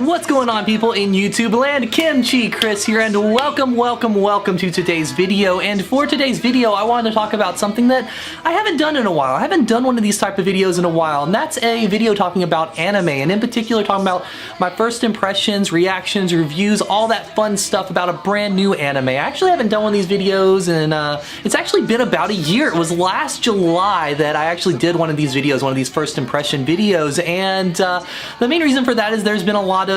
What's going on, people in YouTube land? Kimchi Chris here, and welcome to today's video. And for today's video, I wanted to talk about something that I haven't done in a while. I haven't done one of these type of videos in a while, and that's a video talking about anime, and in particular talking about my first impressions, reactions, reviews, all that fun stuff about a brand new anime. I actually haven't done one of these videos, and it's actually been about a year. It was last July that I actually did one of these videos, one of these first impression videos, and the main reason for that is there's been a lot of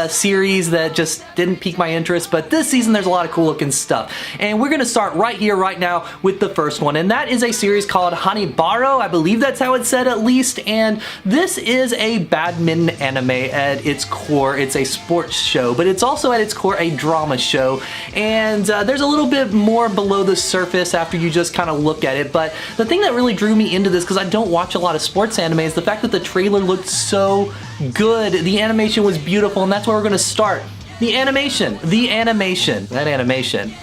series that just didn't pique my interest, but this season there's a lot of cool looking stuff. And we're gonna start right here, right now with the first one, and that is a series called Hanebado. I believe that's how it's said at least, and this is a badminton anime at its core. It's a sports show, but it's also at its core a drama show, and there's a little bit more below the surface after you just kind of look at it. But the thing that really drew me into this, because I don't watch a lot of sports anime, is the fact that the trailer looked so good. The animation was beautiful, and that's where we're going to start. The animation, the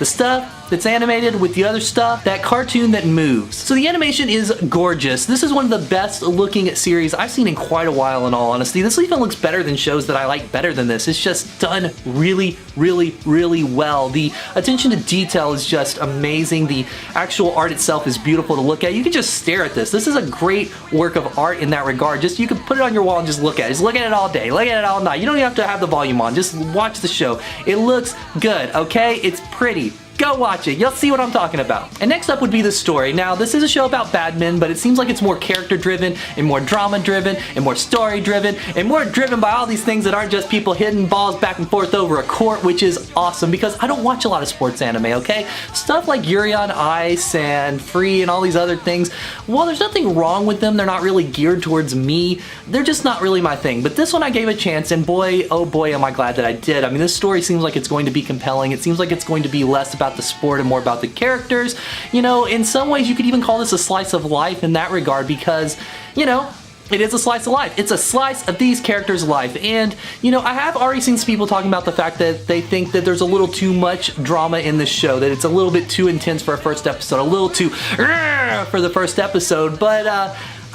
stuff that's animated with the other stuff, that cartoon that moves. So the animation is gorgeous. This is one of the best looking series I've seen in quite a while, in all honesty. This even looks better than shows that I like better than this. It's just done really well. The attention to detail is just amazing. The actual art itself is beautiful to look at. You can just stare at this. This is a great work of art in that regard. Just, you can put it on your wall and just look at it. Just look at it all day, look at it all night. You don't even have to have the volume on. Just watch the show. It looks good, okay? It's pretty. Go watch it. You'll see what I'm talking about. And next up would be the story. Now, this is a show about badminton, but it seems like it's more character-driven and more drama-driven and more story-driven and more driven by all these things that aren't just people hitting balls back and forth over a court, which is awesome because I don't watch a lot of sports anime, okay? Stuff like Yuri on Ice and Free and all these other things, well, there's nothing wrong with them. They're not really geared towards me. They're just not really my thing. But this one I gave a chance, and boy, oh boy, am I glad that I did. I mean, this story seems like it's going to be compelling. It seems like it's going to be less about the sport and more about the characters. You know, in some ways you could even call this a slice of life in that regard because, you know, it is a slice of life. It's a slice of these characters' life. And, you know, I have already seen some people talking about the fact that they think that there's a little too much drama in this show, that it's a little bit too intense for a first episode, a little too for the first episode, but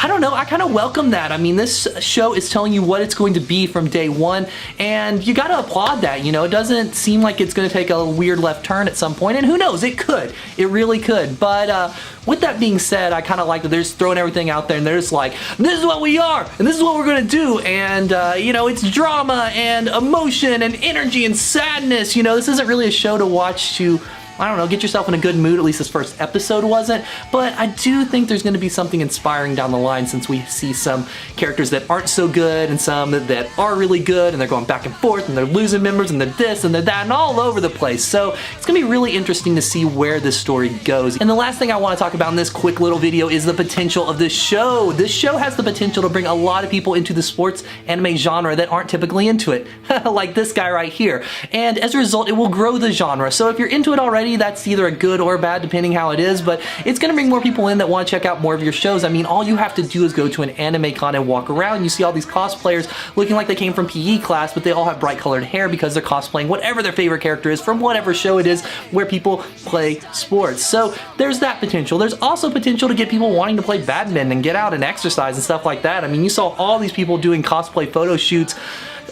I don't know, I kind of welcome that. I mean, this show is telling you what it's going to be from day one, and you gotta applaud that, you know? It doesn't seem like it's gonna take a weird left turn at some point, and who knows, it could. It really could. But with that being said, I kind of like that they're just throwing everything out there, and they're just like, this is what we are, and this is what we're gonna do, and, you know, it's drama, and emotion, and energy, and sadness, you know? This isn't really a show to watch to, I don't know, get yourself in a good mood. At least this first episode wasn't, but I do think there's going to be something inspiring down the line, since we see some characters that aren't so good and some that are really good, and they're going back and forth, and they're losing members, and they're this and they're that, and all over the place. So it's going to be really interesting to see where this story goes. And the last thing I want to talk about in this quick little video is the potential of this show. This show has the potential to bring a lot of people into the sports anime genre that aren't typically into it, like this guy right here. And as a result, it will grow the genre. So if you're into it already, that's either a good or bad depending how it is, but it's gonna bring more people in that want to check out more of your shows. I mean, all you have to do is go to an anime con and walk around, and you see all these cosplayers looking like they came from PE class, but they all have bright colored hair because they're cosplaying whatever their favorite character is from whatever show it is where people play sports. So there's that potential. There's also potential to get people wanting to play badminton and get out and exercise and stuff like that. I mean, you saw all these people doing cosplay photo shoots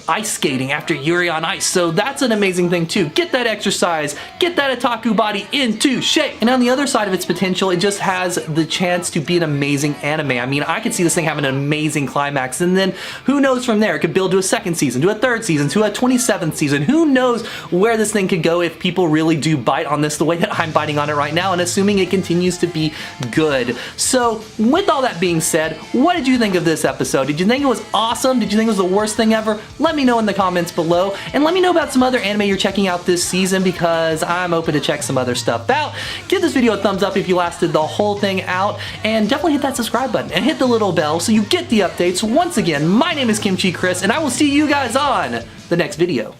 ice skating after Yuri on Ice, so that's an amazing thing too. Get that exercise, get that otaku body into shape. And on the other side of its potential, it just has the chance to be an amazing anime. I mean, I could see this thing having an amazing climax, and then who knows from there? It could build to a second season, to a third season, to a 27th season. Who knows where this thing could go if people really do bite on this the way that I'm biting on it right now, and assuming it continues to be good. So with all that being said, what did you think of this episode? Did you think it was awesome? Did you think it was the worst thing ever? Let me know in the comments below, and let me know about some other anime you're checking out this season, because I'm open to check some other stuff out. Give this video a thumbs up if you lasted the whole thing out, and definitely hit that subscribe button and hit the little bell so you get the updates. Once again, my name is Kimchi Chris, and I will see you guys on the next video.